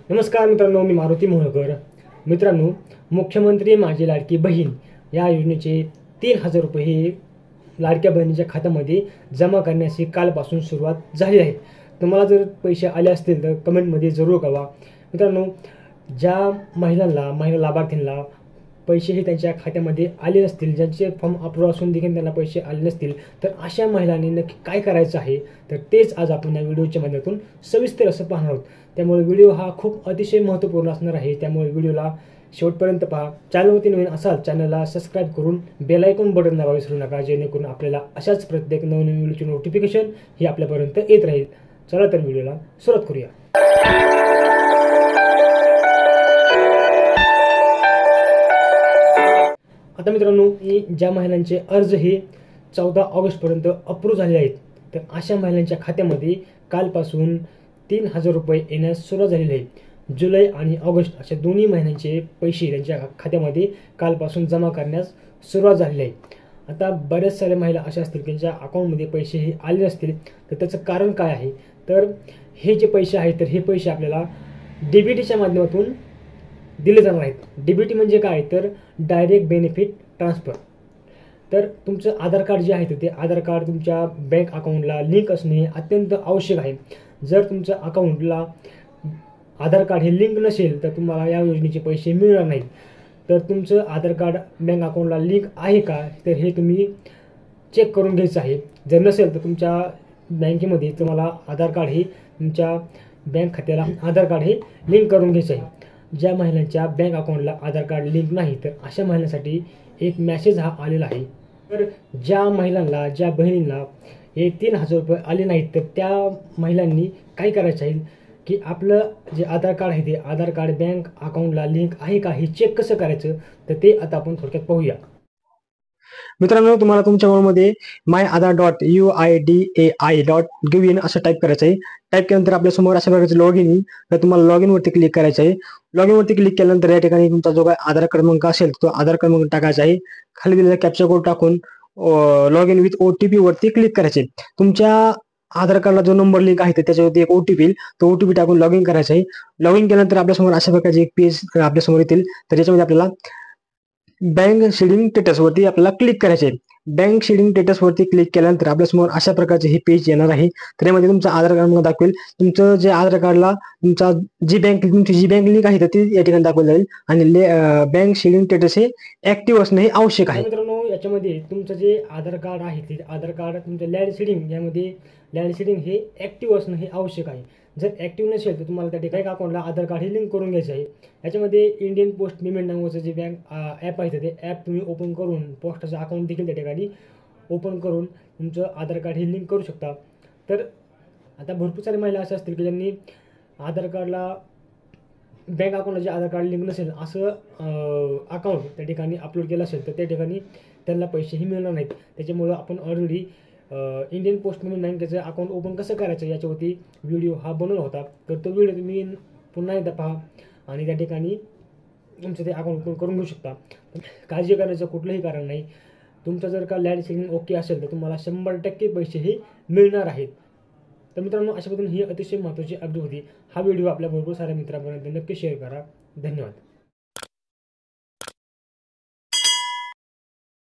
नमस्कार मित्रांनो, मी मारुती मोहोळकर. मित्रांनो, मुख्यमंत्री माझी लाडकी बहीण या योजनेचे 3,000 रुपये हे लाडक्या बहिणीच्या खात्यामध्ये जमा करण्याची कालपासून सुरुवात झाली आहे. तुम्हाला जर पैसे आले असतील तर कमेंटमध्ये जरूर कळवा. मित्रांनो, ज्या महिला लाभार्थींना पैसे हे त्यांच्या खात्यामध्ये आले नसतील, ज्यांचे फॉर्म अप्रूव्ह असून देखील त्यांना पैसे आले नसतील, तर अशा महिलांनी नक्की काय करायचं आहे, तर तेच आज आपण या व्हिडिओच्या माध्यमातून सविस्तर असं पाहणार आहोत. त्यामुळे व्हिडिओ हा खूप अतिशय महत्त्वपूर्ण असणार आहे. त्यामुळे व्हिडिओला शेवटपर्यंत पहा. चॅनलवरती नवीन असाल चॅनलला सबस्क्राईब करून बेल आयकॉन बटन दाबायला विसरू नका, जेणेकरून आपल्याला अशाच प्रत्येक नवनवीन व्हिडिओची नोटिफिकेशन ही आपल्यापर्यंत येत राहील. चला तर व्हिडिओला सुरुवात करूया. आता मित्रांनो, ज्या महिलांचे अर्ज हे 14 ऑगस्टपर्यंत अप्रूव्ह झाले आहेत, तर अशा महिलांच्या खात्यामध्ये कालपासून 3,000 रुपये येण्यास सुरुवात झालेली आहे. जुलै आणि ऑगस्ट अशा दोन्ही महिन्यांचे पैसे त्यांच्या खात्यामध्ये कालपासून जमा करण्यास सुरुवात झालेली आहे. आता बऱ्याच साऱ्या महिला अशा असतील की त्यांच्या अकाउंटमध्ये पैसे हे आले नसतील, तर त्याचं कारण काय आहे, तर हे जे पैसे आहेत तर हे पैसे आपल्याला DBTच्या माध्यमातून दिले जाणार आहेत. DBT म्हणजे काय, तर डायरेक्ट बेनिफिट ट्रान्सफर. तर तुमचं आधार कार्ड जे आहे ते आधार कार्ड तुमच्या बँक अकाउंटला लिंक असणे हे अत्यंत आवश्यक आहे. जर तुमच्या अकाउंटला आधार कार्ड हे लिंक नसेल तर तुम्हाला या योजनेचे पैसे मिळणार नाहीत. तर तुमचं आधार कार्ड बँक अकाउंटला लिंक आहे का, तर हे तुम्ही चेक करून घ्यायचं आहे. जर नसेल तर तुमच्या बँकेमध्ये तुम्हाला आधार कार्ड हे तुमच्या बँक खात्याला आधार कार्ड हे लिंक करून घ्यायचं आहे. ज्या महिलांच्या बँक अकाउंटला आधार कार्ड लिंक नाही, तर अशा महिलांसाठी एक मेसेज हा आलेला आहे. तर ज्या महिलांना, ज्या बहिणींना हे 3,000 रुपये आले नाहीत, तर त्या महिलांनी काय करायचं आहे की आपलं जे आधार कार्ड आहे ते आधार कार्ड बँक अकाउंटला लिंक आहे का हे चेक कसं करायचं, तर ते आता आपण थोडक्यात पाहूया. मित्रांनो, तुम्हाला तुमच्या मोबाईलमध्ये myAadhar.uidai.gov असं टाईप करायचं आहे. टाईप केल्यानंतर आपल्यासमोर अशा प्रकारचं लॉगिन येईल. तर तुम्हाला लॉगिनवरती क्लिक करायचं आहे. लॉगिनवरती क्लिक केल्यानंतर या ठिकाणी तुमचा जो काय आधार क्रमांक असेल तो आधार क्रमांक टाकायचा आहे. खाली दिलेला कॅप्चा कोड टाकून लॉगिन विथ OTP वरती क्लिक करायचे. तुमच्या आधार कार्डला जो नंबर लिंक आहे त्याच्यावरती एक OTP येईल. तो OTP टाकून लॉगिन करायचं आहे. लॉगिन केल्यानंतर आपल्यासमोर अशा प्रकारचे एक पेज आपल्यासमोर येतील. तर याच्यामध्ये आपल्याला बँक शेडिंग स्टेटस वरती आपल्याला क्लिक करायचे आहे. बँक शेडिंग स्टेटस वरती क्लिक केल्यानंतर आपल्यासमोर अशा प्रकारचे हे पेज येणार आहे. तर यामध्ये तुमचा आधार क्रमांक दाखवेल. तुमचं जे आधार कार्डला तुमची जी बँक लिंक आहे तर ती या ठिकाणी दाखवली जाईल. आणि बँक शेडिंग स्टेटस हे ऍक्टिव्ह असणे हे आवश्यक आहे. मित्रांनो, याच्यामध्ये तुमचं जे आधार कार्ड आहे ते आधार कार्ड तुमचं लँड शेडिंग, यामध्ये लँड शेडिंग हे ऍक्टिव्ह असणं हे आवश्यक आहे. जर ऍक्टिव्ह नसेल तर तुम्हाला त्या ठिकाणी अकाउंटला आधार कार्ड हे लिंक करून घ्यायचं आहे. याच्यामध्ये इंडियन पोस्ट पेमेंट नावाचं जे बँक ॲप आहे ते ॲप तुम्ही ओपन करून पोस्टाचं अकाउंट देखील त्या ठिकाणी ओपन करून तुमचं आधार कार्ड हे लिंक करू शकता. तर आता भरपूर सारे महिला अशा असतील की ज्यांनी आधार कार्डला बँक अकाउंटला जे आधार कार्ड लिंक नसेल असं अकाउंट त्या ठिकाणी अपलोड केलं असेल, तर त्या ठिकाणी त्यांना पैसेही मिळणार नाहीत. त्याच्यामुळं आपण ऑलरेडी इंडियन पोस्ट पेमेंट बँकेचं अकाउंट ओपन कसं करायचं याच्यावरती व्हिडिओ हा बनवला होता. तर तो व्हिडिओ तुम्ही पुन्हा एकदा पहा आणि त्या ठिकाणी तुमचं ते अकाउंट ओपन करून घेऊ शकता. काळजी करायचं कुठलंही कारण नाही. तुमचं जर का लँड शेडिंग ओके असेल तर तुम्हाला 100% पैसे हे मिळणार आहेत. तर मित्रांनो, अशा पद्धतीने ही अतिशय महत्त्वाची अपडेट होती. हा व्हिडिओ आपल्या भरपूर साऱ्या मित्रांपर्यंत नक्की शेअर करा. धन्यवाद.